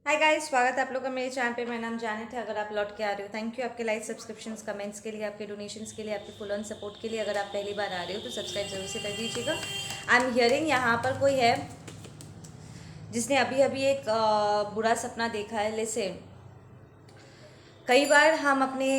Hi guys, स्वागत है आप लोग का मेरे चैनल पे। मेरा नाम जानत है। अगर आप लौट के आ रहे हो, थैंक यू आपके लाइक, सब्सक्रिप्शंस, कमेंट्स के लिए, आपके डोनेशंस के लिए, आपके फुल ऑन सपोर्ट के लिए। अगर आप पहली बार आ रहे हो तो सब्सक्राइब जरूर से कर दीजिएगा। आई एम हियरिंग यहाँ पर कोई है जिसने अभी अभी एक बुरा सपना देखा है। लिसन, कई बार हम अपने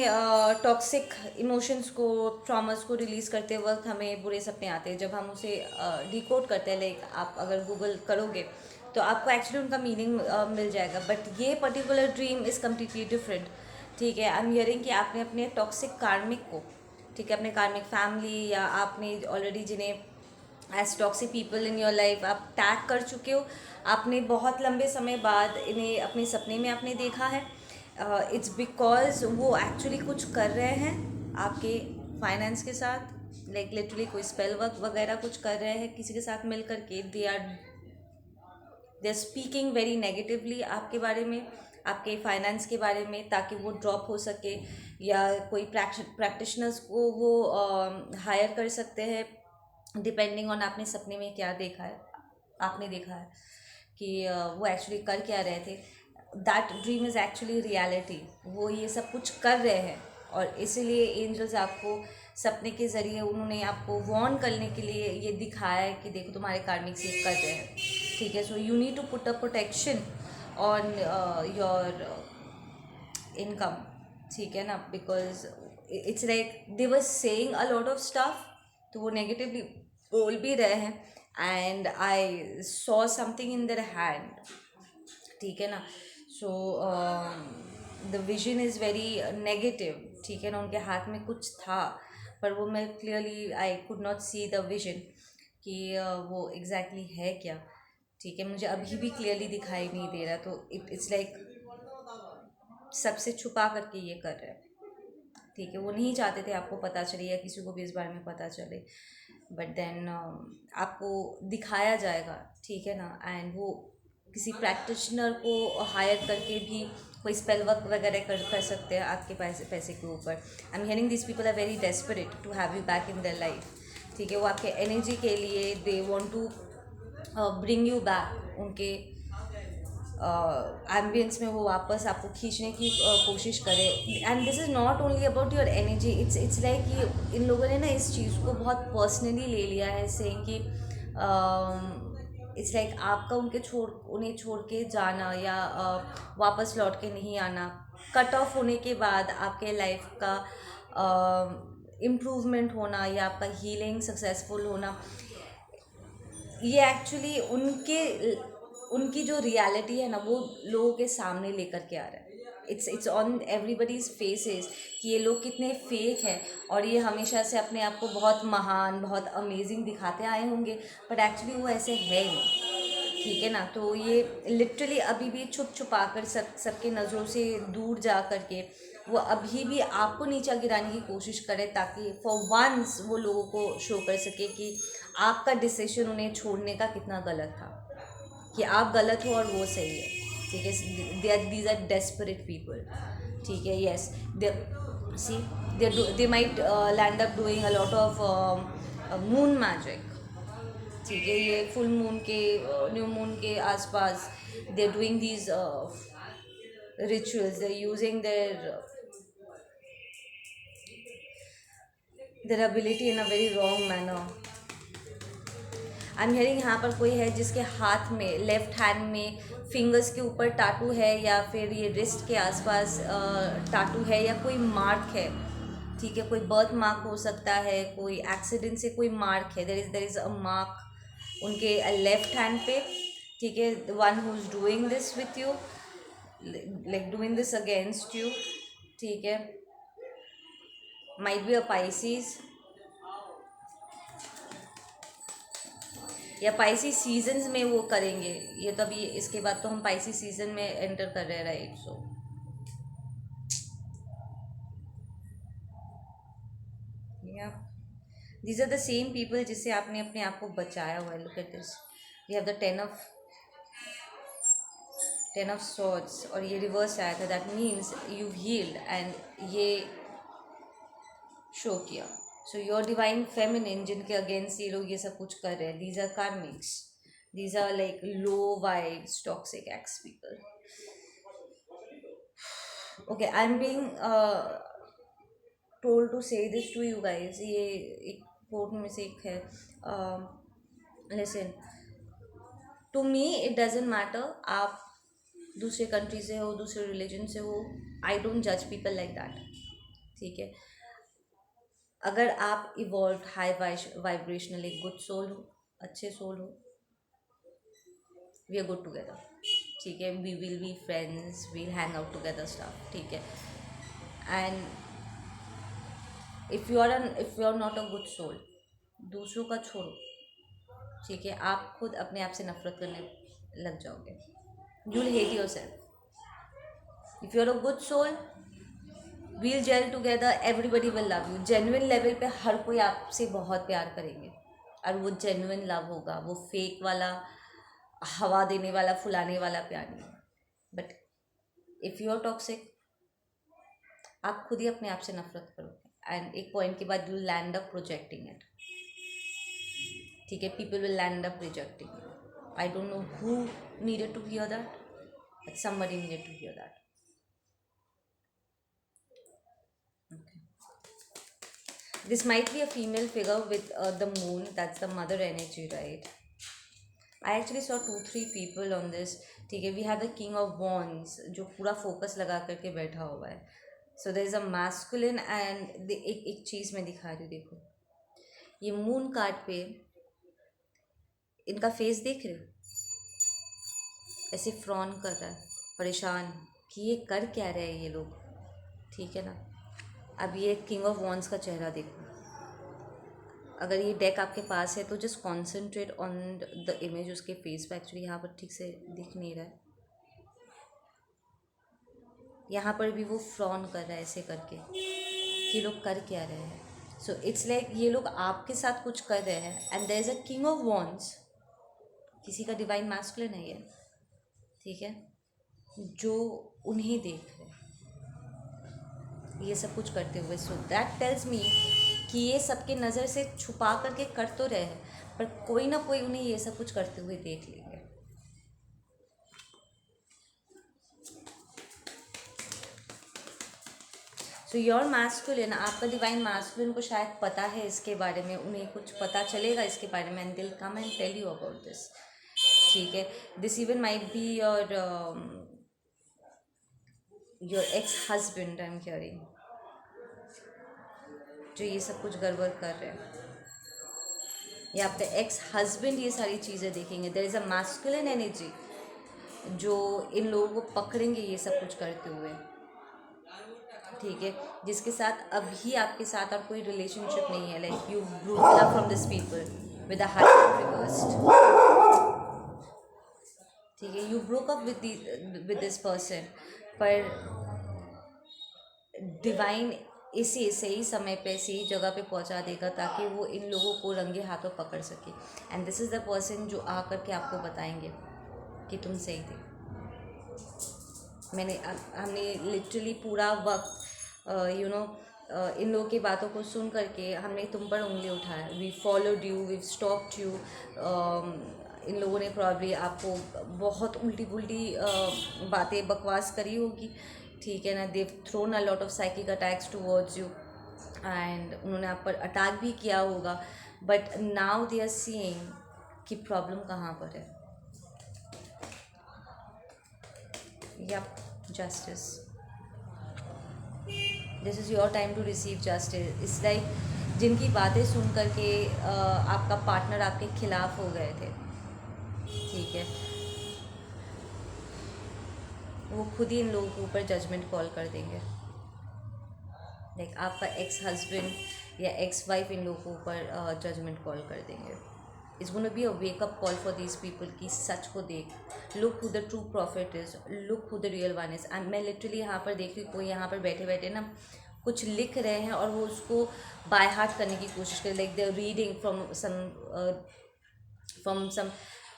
टॉक्सिक इमोशंस को, ट्रॉमास को रिलीज़ करते वक्त हमें बुरे सपने आते हैं। जब हम उसे डिकोड करते हैं, लाइक आप अगर गूगल करोगे तो आपको एक्चुअली उनका मीनिंग मिल जाएगा। बट ये particular dream is completely different. ठीक है, आई एम हियरिंग कि आपने अपने टॉक्सिक कार्मिक को, ठीक है, अपने कार्मिक फैमिली या आपने ऑलरेडी जिन्हें as toxic people in your life आप टैग कर चुके हो, आपने बहुत लंबे समय बाद इन्हें अपने सपने में आपने देखा है। इट्स बिकॉज वो एक्चुअली कुछ कर रहे हैं आपके फाइनेंस के साथ, लाइक लिटरली कोई स्पेल वर्क वगैरह कुछ कर रहे हैं किसी के साथ मिल करके। They are speaking very negatively आपके बारे में, आपके फाइनेंस के बारे में, ताकि वो ड्रॉप हो सके, या कोई प्रैक्टिशनर्स को वो हायर कर सकते हैं डिपेंडिंग ऑन आपने सपने में क्या देखा है। आपने देखा है कि वो एक्चुअली कर क्या रहे थे। That dream is actually reality. वो ये सब कुछ कर रहे हैं और इसीलिए एंजल्स आपको सपने के ज़रिए उन्होंने आपको वार्न करने के लिए ये दिखाया है कि देखो तुम्हारे कार्मिक्स ये कर रहे हैं। ठीक है, so you need to put a protection on your income. ठीक है ना, because it's like they were saying a lot of stuff, तो वो नेगेटिवली बोल भी रहे हैं। And I saw something in their hand. ठीक है ना, so the vision is very negative. ठीक है ना, उनके हाथ में कुछ था पर वो मैं clearly I could not see the vision कि वो एग्जैक्टली है क्या। ठीक है, मुझे अभी भी क्लियरली दिखाई नहीं दे रहा, तो इट्स लाइक सबसे छुपा करके ये कर रहे हैं। ठीक है, वो नहीं चाहते थे आपको पता चले या किसी को भी इस बारे में पता चले, बट देन आपको दिखाया जाएगा। ठीक है ना, एंड वो किसी प्रैक्टिशनर को हायर करके भी कोई स्पेल वर्क वगैरह कर सकते हैं आपके पैसे पैसे के ऊपर। I am hearing this people are very desperate to have you back in their life. ठीक है, वो आपके एनर्जी के लिए they want to bring you back उनके एम्बियंस में, वो वापस आपको खींचने की कोशिश करे। And this is not only about your energy, it's like कि इन लोगों ने ना इस चीज़ को बहुत पर्सनली ले लिया है, से कि इट्स लाइक आपका उन्हें छोड़ के जाना या वापस लौट के नहीं आना, कट ऑफ होने के बाद आपके लाइफ का इम्प्रूवमेंट होना या आपका हीलिंग सक्सेसफुल होना, ये एक्चुअली उनकी जो रियलिटी है ना वो लोगों के सामने लेकर के आ रहा है। इट्स ऑन एवरीबडीज फेसेस कि ये लोग कितने फेक हैं और ये हमेशा से अपने आप को बहुत महान, बहुत अमेजिंग दिखाते आए होंगे, बट एक्चुअली वो ऐसे है नहीं। ठीक है ना, तो ये लिटरली अभी भी छुप छुपा कर सबके नज़रों से दूर जा कर के वो अभी भी आपको नीचा गिराने की कोशिश करे, ताकि फॉर वंस वो लोगों को शो कर सके कि आपका डिसीजन उन्हें छोड़ने का कितना गलत था, कि आप गलत हो और वो सही है। ठीक है, दीज आर डेस्परेट पीपल। ठीक है, yes, they see they might land up doing a lot of moon magic. ठीक है, ये फुल मून के, न्यू मून के आसपास they are doing these rituals, they are using their ability in a very wrong manner. I am hearing यहाँ पर कोई है जिसके हाथ में, लेफ्ट हैंड में, फिंगर्स के ऊपर टाटू है, या फिर ये रिस्ट के आसपास टाटू है, या कोई मार्क है। ठीक है, कोई बर्थ मार्क हो सकता है, कोई एक्सीडेंट से कोई मार्क है, देयर इज़ अ मार्क उनके लेफ्ट हैंड पे। ठीक है, the one who is doing this with you, like doing this against you. ठीक है, माइट बी अ पाइसिस या पाइसी सीजन्स में वो करेंगे ये। तब ये इसके बाद तो हम पाइसी सीजन में एंटर कर रहे हैं, राइट। सो या these are the same people जिससे आपने अपने आप को बचाया हुआ है। Look at this, we have the ten of swords और ये रिवर्स आया था, that means you healed and ये शो किया। सो योर डिवाइन फेमिनिन जिनके अगेंस्ट ये लोग ये सब कुछ कर रहे हैं, these are karmics. These are like low vibes, toxic ex people. Okay, I'm being told to say this to you guys. ये एक कोट में से एक है. Listen, to me it doesn't matter आप दूसरे कंट्री से हो, दूसरे रिलीजन से हो. आई डोंट जज पीपल लाइक दैट. ठीक है. अगर आप इवॉल्व हाई वाइब्रेशनल एक गुड सोल हो, अच्छे सोल हो, वी आर गुड टुगेदर. ठीक है. We will be friends, we'll hang out together stuff. ठीक है. And if you are not a good soul, दूसरों का छोड़ो. ठीक है. आप खुद अपने आप से नफरत करने लग जाओगे. You will hate yourself. If you are a good soul, we'll gel together, everybody will love you. Genuine level पे हर कोई आपसे बहुत प्यार करेंगे, और वो जेन्युइन लव होगा, वो फेक वाला हवा देने वाला फुलाने वाला प्यार नहीं. But if you are toxic, आप खुद ही अपने आप से नफरत करोगे. एंड एक पॉइंट के बाद you land up projecting it. ठीक है. People will land up rejecting you. I don't know who needed to hear that, but somebody needed to hear that. This might be a female figure with the moon. That's the mother energy, right? I actually saw 2-3 people on this. ठीक है. We have the king of wands जो पूरा focus लगा करके बैठा हुआ है. So there is a masculine and एक चीज़ मैं दिखा रही हूँ. देखो, ये मून कार्ड पे इनका फेस देख रहे हो, ऐसे फ्रॉन कर रहा है, परेशान कि ये कर क्या रहे हैं ये लोग. ठीक है ना. अब ये किंग ऑफ वॉन्ड्स का चेहरा देखो. अगर ये डेक आपके पास है तो just concentrate on the image उसके फेस पे. एक्चुअली यहाँ पर ठीक से दिख नहीं रहा है. यहाँ पर भी वो फ्रॉन कर रहा है ऐसे करके. ये लोग कर क्या रहे हैं. सो इट्स लाइक ये लोग आपके साथ कुछ कर रहे हैं. And there is a king of wands, किसी का डिवाइन मैस्कुलिन है ये. ठीक है. जो उन्हें देख रहे हैं ये सब कुछ करते हुए. सो दैट टेल्स मी कि ये सबके नज़र से छुपा करके कर तो रहे हैं, पर कोई ना कोई उन्हें ये सब कुछ करते हुए देख लेंगे. सो योर मैस्कुलिन, आपका डिवाइन मैस्कुलिन को शायद पता है इसके बारे में, उन्हें कुछ पता चलेगा इसके बारे में. And they'll come and tell you about this. ठीक है. This even might be your ex husband. I am hearing, जो ये सब कुछ गड़बड़ कर रहे हैं. या आपका एक्स हस्बैंड ये सारी चीज़ें देखेंगे. There is a masculine energy जो इन लोगों को पकड़ेंगे ये सब कुछ करते हुए. ठीक है. जिसके साथ अभी आपके साथ और कोई रिलेशनशिप नहीं है. Like you broken up from this people with a heart reversed. ठीक है. You broke up with this person, पर डिवाइन इसी सही समय पे सही जगह पे पहुंचा देगा ताकि वो इन लोगों को रंगे हाथों पकड़ सके. And this is the person जो आ कर के आपको बताएंगे कि तुम सही थे. हमने लिटरली पूरा वक्त इन लोगों की बातों को सुन करके हमने तुम पर उंगली उठाया. We followed you, we stalked you. इन लोगों ने प्रॉब्ली आपको बहुत उल्टी पुल्टी बातें बकवास करी होगी. ठीक है ना. They threw a lot of psychic attacks towards you, and उन्होंने आप पर अटैक भी किया होगा. But now they are seeing कि प्रॉब्लम कहाँ पर है. Yup, justice. This is your time to receive justice. It's like जिनकी बातें सुन करके आपका पार्टनर आपके खिलाफ हो गए थे. ठीक है. वो खुद ही इन लोगों के ऊपर जजमेंट कॉल कर देंगे. लाइक आपका एक्स हस्बैंड या एक्स वाइफ इन लोगों के ऊपर जजमेंट कॉल कर देंगे. It's gonna be a wake up call for these people कि सच को देख. Look who the true profit is, look who the real one is. And मैं लिटरली यहाँ पर देख रही हूँ कोई यहाँ पर बैठे बैठे ना कुछ लिख रहे हैं और वो उसको बाय हार्ट करने की कोशिश करें. Like they are reading from some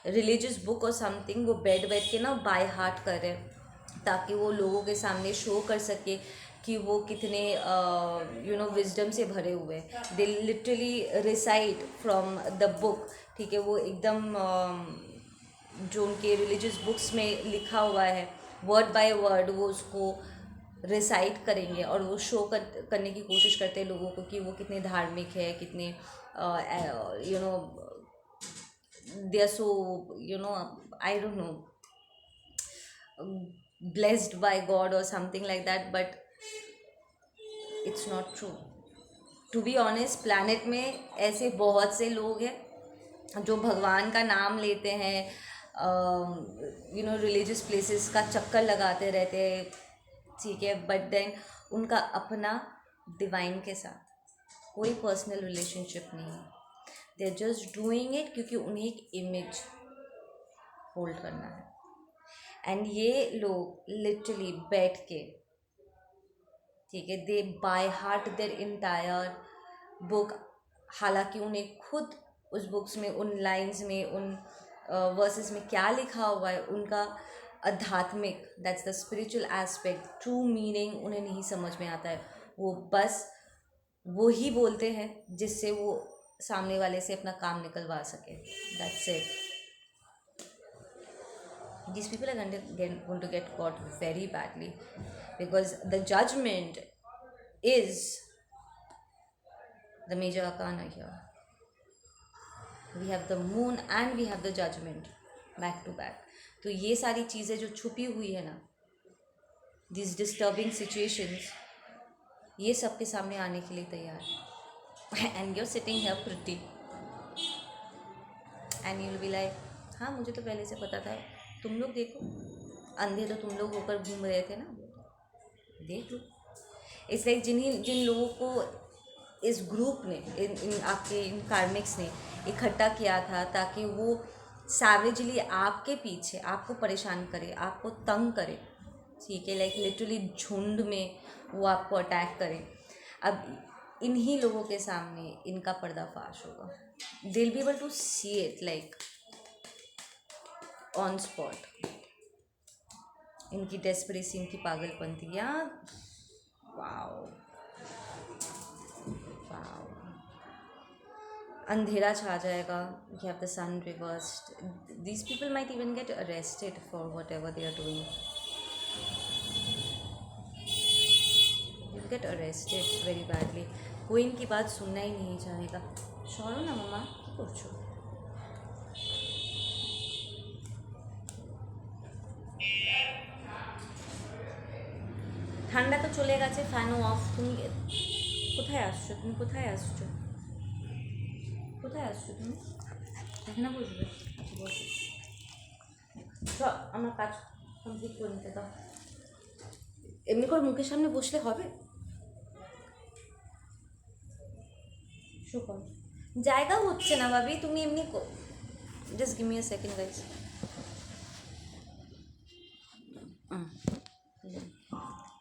religious book और समथिंग. वो बैठ के ना बाय हार्ट कर रहे हैं ताकि वो लोगों के सामने शो कर सके कि वो कितने विजडम से भरे हुए हैं. They literally recite from the book. ठीक है. वो एकदम जो उनके रिलीजियस बुक्स में लिखा हुआ है वर्ड बाय वर्ड वो उसको रिसाइट करेंगे और वो शो करने की कोशिश करते हैं लोगों को कि वो कितने धार्मिक है, कितने you know they are so I don't know blessed by God or something like that, but it's not true. To be honest planet में ऐसे बहुत से लोग हैं जो भगवान का नाम लेते हैं, रिलीजियस प्लेसेस का चक्कर लगाते रहते हैं, ठीक है, बट देन उनका अपना डिवाइन के साथ कोई पर्सनल रिलेशनशिप नहीं है. They are just doing it क्योंकि उन्हें एक इमेज होल्ड करना है. एंड ये लोग लिटरली बैठ के, ठीक है, they by heart their entire book. हालांकि उन्हें खुद उस बुक्स में, उन लाइंस में, उन वर्सेस में क्या लिखा हुआ है, उनका आध्यात्मिक, that's the spiritual aspect, true meaning उन्हें नहीं समझ में आता है. वो बस वो ही बोलते हैं जिससे वो सामने वाले से अपना काम निकलवा सके. That's it. These people are going to get caught very badly because the judgment is the major arcana here. We have the moon and we have the judgment back to back. तो ये सारी चीज़ें जो छुपी हुई है ना, these disturbing situations, ये सबके सामने आने के लिए तैयार है. And you're sitting here pretty and you'll be like, हाँ मुझे तो पहले से पता था. तुम लोग देखो, अंधे तो तुम लोग होकर घूम रहे थे ना, देख लो. इट्स लाइक जिन लोगों को इस ग्रुप ने, इन आपके इन कार्मिक्स ने इकट्ठा किया था ताकि वो सैवेजली आपके पीछे आपको परेशान करे, आपको तंग करे, ठीक है, लाइक लिटरली झुंड में वो आपको अटैक करे. अब इन्हीं लोगों के सामने इनका पर्दाफाश होगा. They will be able to see it like on spot. इनकी डेस्परेसी, इनकी पागलपंती, या वाओ वाओ. अंधेरा छा जाएगा. You have the sun reversed. These people might even get arrested for whatever they are doing. You get arrested very badly. कोई इनकी बात सुनना ही नहीं चाहेगा. छोड़ो ना मम्मा, पूछो. ঠান্ডা তো চলে গেছে, ফ্যানও অফ. তুমি কোথায় আসছো? কোথায় আসছো তুমি? এখানে বসবে? আচ্ছা বসো. সব আমার কাজ কমপ্লিট করে নিতে দাও. এমনি করে মুখের সামনে বসলে হবে? শো কর. জায়গা হচ্ছে না ভাবি, তুমি এমনি just give me a second guys.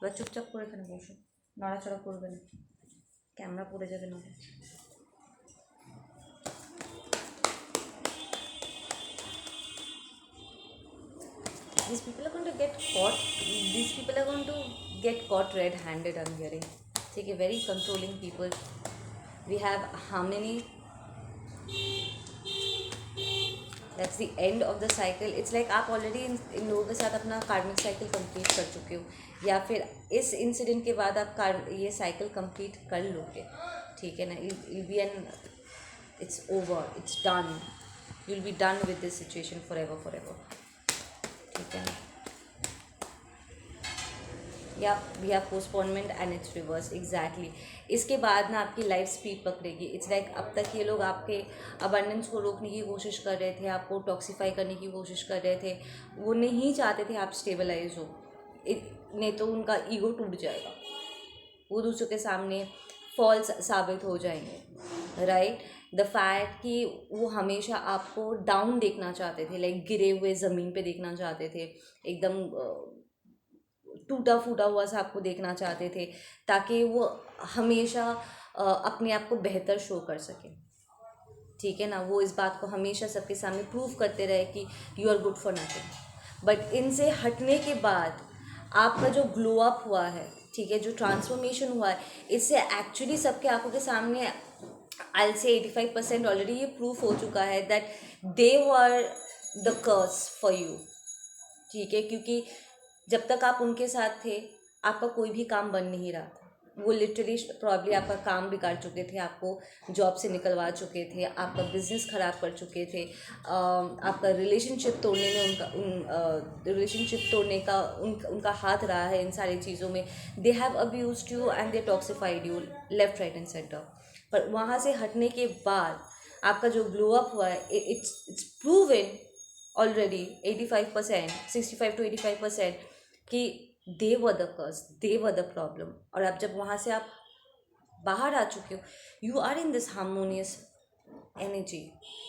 এবার চুপচাপ করে এখানে বসো, নড়াচড়া করবে না, ক্যামেরা পড়ে যাবে না. These people are going to get caught. These people are going to get caught red-handed. I'm hearing. ठीक है, very controlling people. We have how many? That's the end of the cycle. It's like आप already in लोगों के साथ अपना कार्मिक cycle complete कर चुके हो, या फिर इस इंसिडेंट के बाद आप ये साइकिल कंप्लीट कर लोगे, ठीक है ना. You'll be an, it's over, it's done. You'll be done with this situation forever, ठीक है ना. या we have postponement and it's reverse. Exactly. इसके बाद ना आपकी लाइफ स्पीड पकड़ेगी. इट्स लाइक अब तक ये लोग आपके अबंडेंस को रोकने की कोशिश कर रहे थे, आपको टॉक्सीफाई करने की कोशिश कर रहे थे. वो नहीं चाहते थे आप स्टेबलाइज हो. नहीं तो उनका ईगो टूट जाएगा, वो दूसरों के सामने फॉल्स साबित हो जाएंगे, राइट. द फैक्ट कि वो हमेशा आपको डाउन देखना चाहते थे, लाइक गिरे हुए ज़मीन पे देखना चाहते थे, एकदम टूटा फूटा हुआ सा आपको देखना चाहते थे, ताकि वो हमेशा अपने आप को बेहतर शो कर सके, ठीक है ना. वो इस बात को हमेशा सबके सामने प्रूव करते रहे कि you are good for nothing. But इनसे हटने के बाद आपका जो ग्लो अप हुआ है, ठीक है, जो ट्रांसफॉर्मेशन हुआ है, इससे एक्चुअली सबके आंखों के सामने आई विल से 85% ऑलरेडी ये प्रूफ हो चुका है that they were the curse for you, ठीक है, क्योंकि जब तक आप उनके साथ थे आपका कोई भी काम बन नहीं रहा था। वो लिटरली प्रॉब्ली आपका काम बिगाड़ चुके थे, आपको जॉब से निकलवा चुके थे, आपका बिजनेस ख़राब कर चुके थे, आपका रिलेशनशिप तोड़ने में रिलेशनशिप तोड़ने का उनका हाथ रहा है इन सारी चीज़ों में। They have abused you and they toxified you left right and centre. पर वहाँ से हटने के बाद आपका जो ग्लो अप हुआ है, इट्स प्रूवन ऑलरेडी 85%, 65 to 85% कि they were the curse, they were the problem. और अब जब वहाँ से आप बाहर आ चुके हो, you are in this harmonious energy,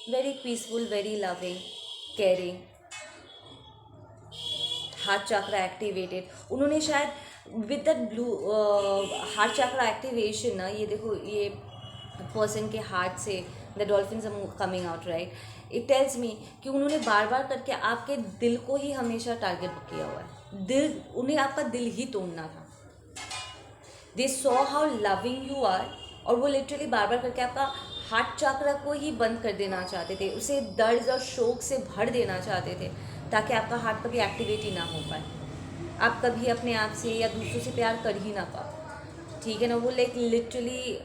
very peaceful, very loving, caring, heart chakra activated. उन्होंने शायद with that blue heart chakra activation ना, ये देखो, ये पर्सन के हार्ट से the dolphins are coming out, right. It tells me कि उन्होंने बार बार करके आपके दिल को ही हमेशा टारगेट किया हुआ है। दिल, उन्हें आपका दिल ही तोड़ना था। They saw how loving you are, और वो लिटरली बार बार करके आपका हार्ट चक्रा को ही बंद कर देना चाहते थे, उसे दर्द और शोक से भर देना चाहते थे, ताकि आपका हार्ट कभी एक्टिवेट ही ना हो पाए, आप कभी अपने आप से या दूसरों से प्यार कर ही ना पाओ, ठीक है ना। वो लाइक लिटरली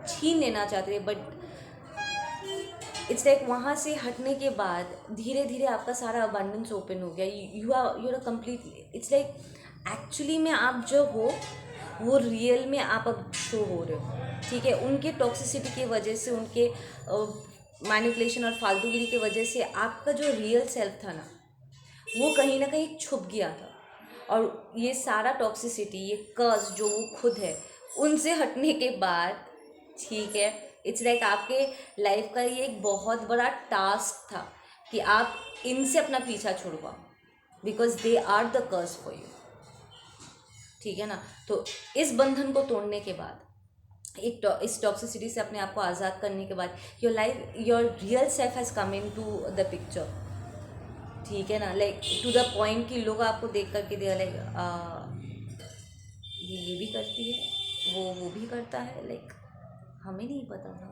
छीन लेना चाहते थे। बट इट्स लाइक वहाँ से हटने के बाद धीरे धीरे आपका सारा अबंडेंस ओपन हो गया। You are completely, it's like actually में आप जो हो वो रियल में आप अब शो हो रहे हो, ठीक है। उनके टॉक्सिसिटी की वजह से, उनके मैनिपुलेशन और फालतूगिरी की वजह से आपका जो रियल सेल्फ था ना, वो कहीं ना कहीं छुप गया था। और ये सारा टॉक्सिसिटी, ये कर्ज जो वो खुद है, उनसे हटने के बाद, ठीक है, इट्स लाइक आपके लाइफ का ये एक बहुत बड़ा टास्क था कि आप इनसे अपना पीछा छुड़वाओ, बिकॉज दे आर द कर्ज फॉर यू, ठीक है ना। तो इस बंधन को तोड़ने के बाद, इस टॉक्सिसिटी से अपने आप को आज़ाद करने के बाद, your life, your real self has come into the picture, ठीक है ना। लाइक टू द पॉइंट कि लोग आपको देख करके दे लाइक ये भी करती है, वो भी करता है, लाइक हमें नहीं पता था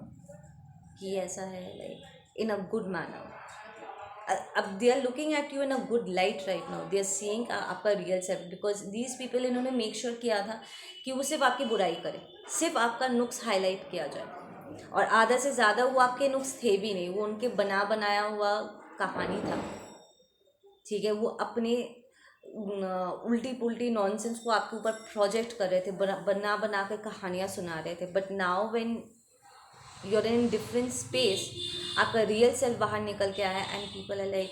कि ऐसा है, like in a good manner. अब they are looking at you in a good light right now, they are seeing आपका real self, because these people, इन्होंने मेक श्योर किया था कि वो सिर्फ आपकी बुराई करे, सिर्फ आपका नुक्स हाईलाइट किया जाए। और आधा से ज़्यादा वो आपके नुक्स थे भी नहीं, वो उनके बना बनाया हुआ कहानी था, ठीक है। वो अपने उल्टी पुल्टी नॉनसेंस को आपके ऊपर प्रोजेक्ट कर रहे थे, बना बना कर कहानियाँ सुना रहे थे। But now when you are in different space, आपका रियल सेल्फ बाहर निकल के आया, एंड पीपल आर लाइक,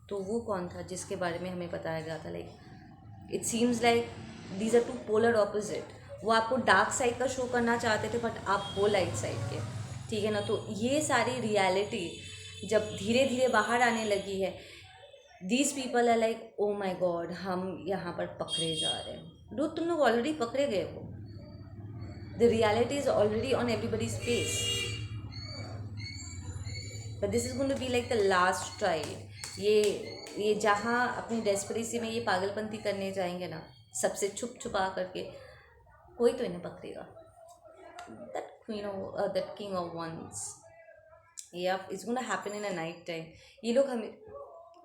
तो वो कौन था जिसके बारे में हमें बताया गया था। Like it seems like these are two polar opposite. वो आपको डार्क साइड का शो करना चाहते थे, बट आप हो लाइट साइड के, ठीक है ना। तो ये सारी रियलिटी जब धीरे धीरे बाहर आने लगी है, these people are like, oh my God, हम यहाँ पर पकड़े जा रहे हैं। डूड, तुम लोग ऑलरेडी पकड़े गए हो, the reality is already on everybody's face, but this is going to be like the last try. ये जहाँ अपनी डेस्परेसी में ये पागलपंती करने जाएंगे ना, सबसे छुप छुपा करके, कोई तो इन्हें पकड़ेगा। That queen of that king of wands, ये अब it's gonna happen in a night time. ये लोग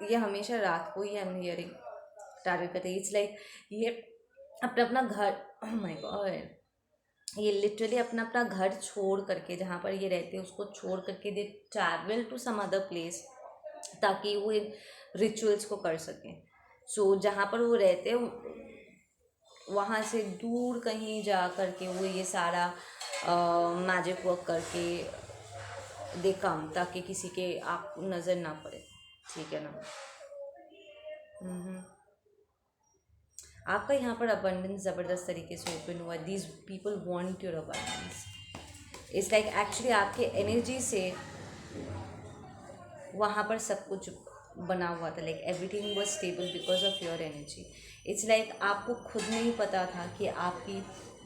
ये हमेशा रात को ही आई एम हियरिंग टारगेट करते हैं। इट्स लाइक ये अपना अपना घर, ओह माय गॉड, ये लिटरली अपना अपना घर छोड़ करके, जहाँ पर ये रहते हैं उसको छोड़ करके, they travel to some other place, ताकि वो इन रिचुअल्स को कर सकें। सो जहाँ पर वो रहते हैं वहाँ से दूर कहीं जा करके वो ये सारा मैजिक वर्क करके दे कम, ताकि किसी के आप नज़र ना पड़े, ठीक है ना। आपका यहाँ पर अबंडेंस ज़बरदस्त तरीके से ओपन हुआ। These people want your abundance. It's like actually आपके एनर्जी से वहाँ पर सब कुछ बना हुआ था, like everything was stable because of your energy. It's like आपको खुद नहीं पता था कि आपकी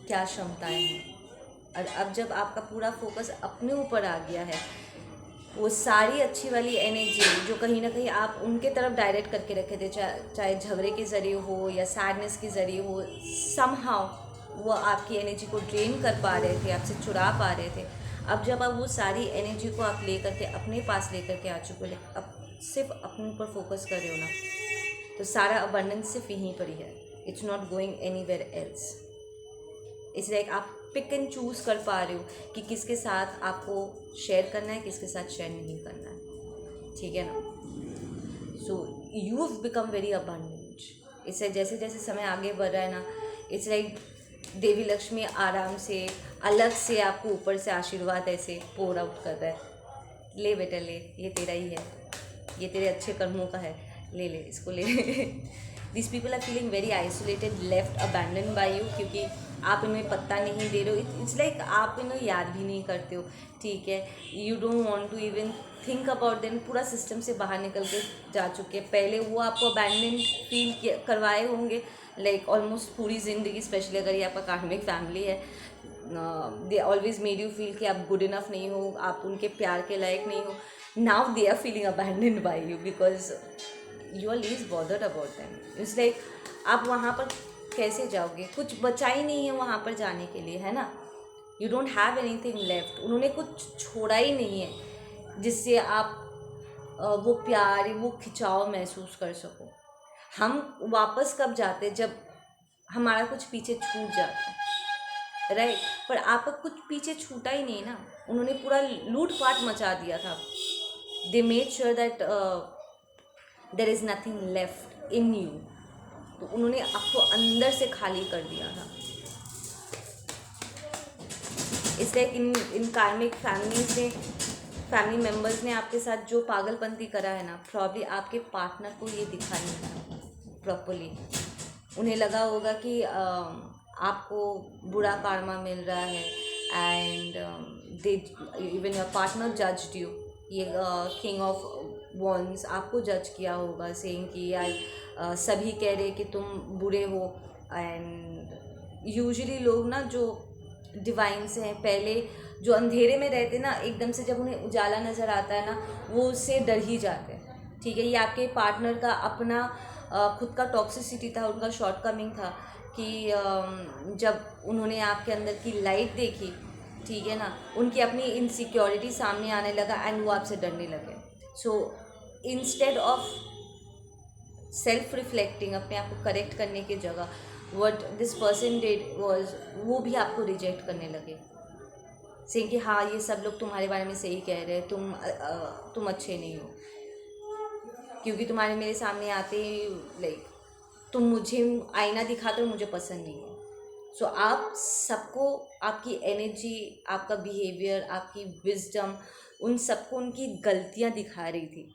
क्या क्षमताएं हैं, और अब जब आपका पूरा फोकस अपने ऊपर आ गया है, वो सारी अच्छी वाली एनर्जी जो कहीं ना कहीं आप उनके तरफ डायरेक्ट करके रखे थे, चाहे झगड़े के ज़रिए हो या सैडनेस के ज़रिए हो, समहाउ वो आपकी एनर्जी को ड्रेन कर पा रहे थे, आपसे चुरा पा रहे थे। अब जब आप वो सारी एनर्जी को आप ले करके अपने पास ले करके आ चुके हो, अब सिर्फ अपने ऊपर फोकस कर रहे हो ना, तो सारा अबंडेंस सिर्फ यहीं पर ही है. It's not going anywhere else. It's like आप पिक एंड चूज कर पा रहे हो कि किसके साथ आपको शेयर करना है, किसके साथ शेयर नहीं करना है. ठीक है ना. So you become very abundant. इससे जैसे जैसे समय आगे बढ़ रहा है ना, इट्स लाइक देवी लक्ष्मी आराम से अलग से आपको ऊपर से आशीर्वाद ऐसे पोर आउट कर रहा है. ले बेटा ले, ये तेरा ही है, ये तेरे अच्छे कर्मों का है, ले ले इसको ले. This people are feeling very isolated, left, abandon by you, क्योंकि आप इन्हें पत्ता नहीं दे रहे हो. इट्स लाइक आप इन्हें याद भी नहीं करते हो. ठीक है. You don't want to even think about them. पूरा सिस्टम से बाहर निकल के जा चुके हैं. पहले वो आपको अबैंडन फील करवाए होंगे लाइक ऑलमोस्ट पूरी ज़िंदगी, स्पेशली अगर ये आपका कार्मिक फैमिली है. They always made you feel कि आप गुड इनफ नहीं हो, आप उनके प्यार के लायक नहीं हो. Now they are feeling abandoned by you because you are least bothered about them. It's like आप वहाँ पर कैसे जाओगे? कुछ बचा ही नहीं है वहाँ पर जाने के लिए, है ना. You don't have anything left. उन्होंने कुछ छोड़ा ही नहीं है जिससे आप वो प्यार, वो खिंचाव महसूस कर सको. हम वापस कब जाते? जब हमारा कुछ पीछे छूट जाता है, राइट. पर आपका कुछ पीछे छूटा ही नहीं ना. उन्होंने पूरा लूट पाट मचा दिया था. They made sure that there is nothing left in you. तो उन्होंने आपको अंदर से खाली कर दिया था. इसलिए इन कार्मिक फैमिलीज ने, फैमिली मेम्बर्स ने आपके साथ जो पागलपंती करा है ना, प्रॉब्ली आपके पार्टनर को ये दिखा नहीं था प्रॉपरली. उन्हें लगा होगा कि आपको बुरा karma मिल रहा है, and they even your partner judged you. ये किंग ऑफ वॉन्स आपको जज किया होगा, सेइंग कि यार सभी कह रहे कि तुम बुरे हो. एंड यूजुअली लोग ना जो डिवाइन से हैं, पहले जो अंधेरे में रहते ना, एकदम से जब उन्हें उजाला नज़र आता है ना, वो उससे डर ही जाते हैं. ठीक है. ये आपके पार्टनर का अपना खुद का टॉक्सिसिटी था, उनका शॉर्टकमिंग था कि जब उन्होंने आपके अंदर की लाइट देखी, ठीक है ना, उनकी अपनी इनसिक्योरिटी सामने आने लगा एंड वो आपसे डरने लगे. So instead of self reflecting, अपने आप को करेक्ट करने की जगह, what this person did was, वो भी आपको रिजेक्ट करने लगे, सेइंग कि हाँ ये सब लोग तुम्हारे बारे में सही कह रहे हैं, तुम अच्छे नहीं हो, क्योंकि तुम्हारे मेरे सामने आते ही लाइक तुम मुझे आईना दिखाते हो, मुझे पसंद नहीं है. सो आप सबको आपकी एनर्जी, आपका बिहेवियर, आपकी विजडम, उन सबको उनकी गलतियां दिखा रही थी.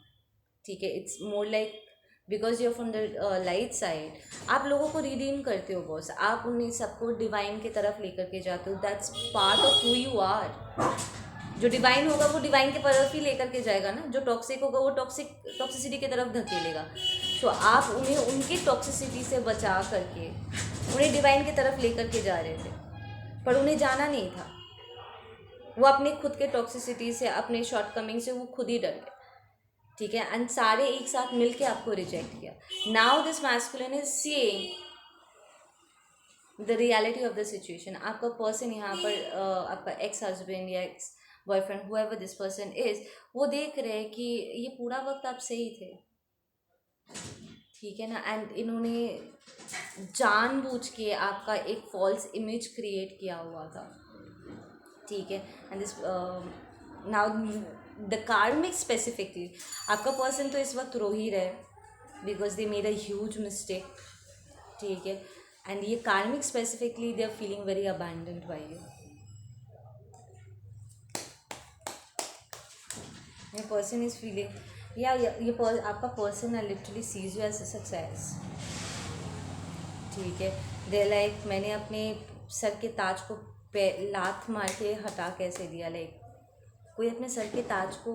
ठीक है. It's more like because you are from the light side, आप लोगों को रिडीम करते हो बॉस. आप उन्हें सबको डिवाइन की तरफ लेकर के जाते हो. That's part of who you are. जो डिवाइन होगा वो डिवाइन की तरफ ही लेकर के जाएगा ना. जो टॉक्सिक होगा वो टॉक्सिसिटी की तरफ धकेलेगा. सो आप उन्हें उनकी टॉक्सिसिटी से बचा करके उन्हें डिवाइन की तरफ लेकर के जा रहे थे, पर उन्हें जाना नहीं था. वो अपने खुद के टॉक्सिसिटी से, अपने शॉर्टकमिंग से वो खुद ही डर गए. ठीक है. एंड सारे एक साथ मिलके आपको रिजेक्ट किया. Now this masculine is seeing the reality of the situation. आपका पर्सन यहाँ पर आपका एक्स हस्बैंड या ex boyfriend, however this person is, वो देख रहे हैं कि ये पूरा वक्त आप सही थे. ठीक है ना. एंड इन्होंने जानबूझ के आपका एक फॉल्स इमेज क्रिएट किया हुआ था. ठीक है. And this now the karmic specifically, आपका पर्सन तो इस वक्त रो ही रहे because they made a huge mistake. ठीक है. एंड ये karmic specifically they are feeling very abandoned by you. ये पर्सन इज फीलिंग, या ये आपका पर्सन है literally sees you as a success. ठीक है. दे लाइक मैंने अपने सर के ताज को लात मार के हटा कैसे दिया. लाइक कोई अपने सर के ताज को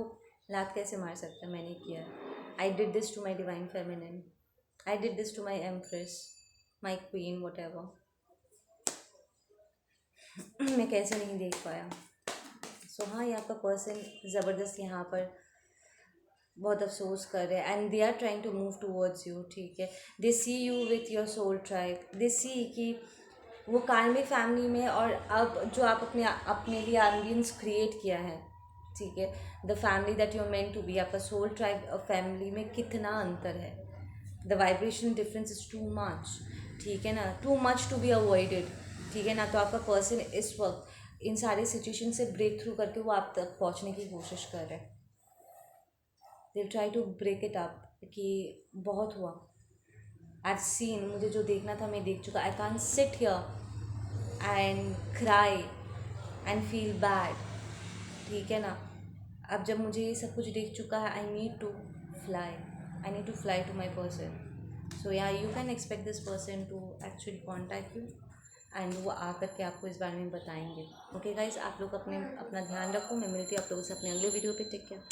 लात कैसे मार सकता है? मैंने किया. I did this to my divine feminine, I did this to my empress, my queen, whatever. मैं कैसे नहीं देख पाया. सो हाँ, ये आपका पर्सन ज़बरदस्त यहाँ पर बहुत अफसोस कर रहे हैं. And they are trying to move towards you. ठीक है. They see you with your soul tribe. They see कि वो कार्मिक फैमिली में, और अब जो आप अपने लिए एम्बियंस क्रिएट किया है, ठीक है, the family that you are meant to be, आपका सोल ट्राइब और फैमिली में कितना अंतर है, the vibration difference is too much, ठीक है ना, too much to be avoided, ठीक है ना। तो आपका पर्सन इस वक्त इन सारे सिचुएशन से ब्रेक थ्रू करके वो आप तक पहुंचने की कोशिश कर रहे हैं। They try to break it up कि बहुत हुआ, आई सीन, मुझे जो देखना था मैं देख चुका, I can't sit here and cry and feel bad, ठीक है ना। अब जब मुझे ये सब कुछ देख चुका है, I need to fly, I need to fly to my person. So yeah you can expect this person to actually contact you and वो आकर के आपको इस बारे में बताएंगे। ओके गाइज, आप लोग अपना ध्यान रखो, मैं मिलती हूँ आप लोगों से अपने अगले वीडियो पे। Take care.